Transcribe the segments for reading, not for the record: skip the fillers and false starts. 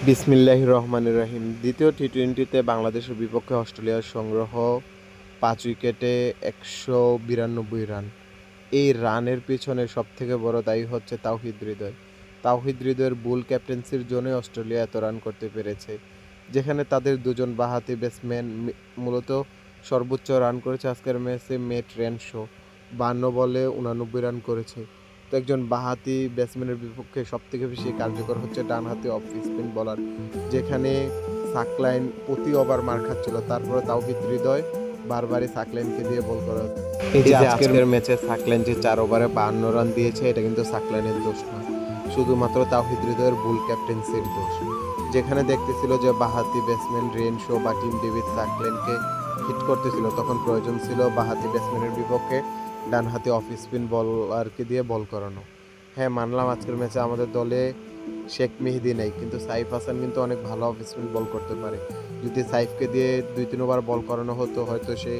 বিসমিল্লাহির রহমানির রহিম। দ্বিতীয় টি-টোয়েন্টিতে বাংলাদেশের বিপক্ষে অস্ট্রেলিয়ার সংগ্রহ ৫ উইকেটে ১৯২ রান। এই রানের পিছনে সবথেকে বড় দায়ী হচ্ছে তাওহিদ হৃদয়। তাওহিদ হৃদয়ের বুল ক্যাপ্টেন্সির জন্যই অস্ট্রেলিয়া এত রান করতে পেরেছে। যেখানে তাদের দুজন বাঁহাতি ব্যাটসম্যান মূলত সর্বোচ্চ রান করেছে আজকের ম্যাচে ম্যাট রেনশো ৫২ বলে ৮৯ রান করেছে। তো একজন বাঁহাতি ব্যাটসম্যানের বিপক্ষে সবথেকে বেশি কার্যকর হচ্ছে ডানহাতি অফ স্পিন বোলার, যেখানে সাকলাইন প্রতি ওভার মার খাচ্ছিল, তারপরে তাওহিদ হৃদয় বারবারই সাকলাইনকে দিয়ে বল করা। এই যে আজকের ম্যাচে সাকলাইন যে ৪ ওভারে ৫২ রান দিয়েছে, এটা কিন্তু সাকলাইনের দোষ না, শুধুমাত্র তাওহিদ হৃদয়ের বুল ক্যাপ্টেন্সির দোষ। যেখানে দেখতেছিল যে বাঁহাতি ব্যাটসম্যান রেনশো বা টিম ডেভিড সাকলাইনকে হিট করতেছিল, তখন প্রয়োজন ছিল বাঁহাতি ব্যাটসম্যানের বিপক্ষে ডানহাতি অফ স্পিন বলারকে দিয়ে বল করানো। হ্যাঁ, মানলাম আজকের ম্যাচে আমাদের দলে শেখ মেহেদী নেই, কিন্তু সাইফ হাসান কিন্তু অনেক ভালো অফ স্পিন বল করতে পারে। যদি সাইফকে দিয়ে ২-৩ ওভার বল করানো হতো, হয়তো সে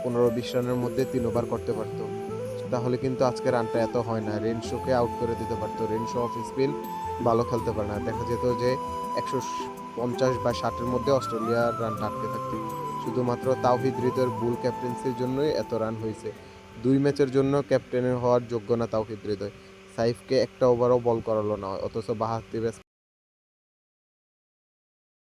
১৫-২০ রানের মধ্যে ৩ ওভার করতে পারতো। তাহলে কিন্তু আজকে রানটা এত হয় না, রেনশোকে আউট করে দিতে পারতো। রেনশো অফ স্পিন ভালো খেলতে পারে না, দেখা যেত যে ১৫০ বা ৬০-এর মধ্যে অস্ট্রেলিয়ার রানটা আটকে থাকতো। শুধুমাত্র তাওহিদ হৃদয়ের বুল ক্যাপ্টেন্সির জন্যই এত রান হয়েছে। ২ ম্যাচের জন্য ক্যাপ্টেনের হওয়ার যোগ্য না তাওহিদ হৃদয়। সাইফকে একটা ওভারও বল করালো না, অথচ বাঁহাতি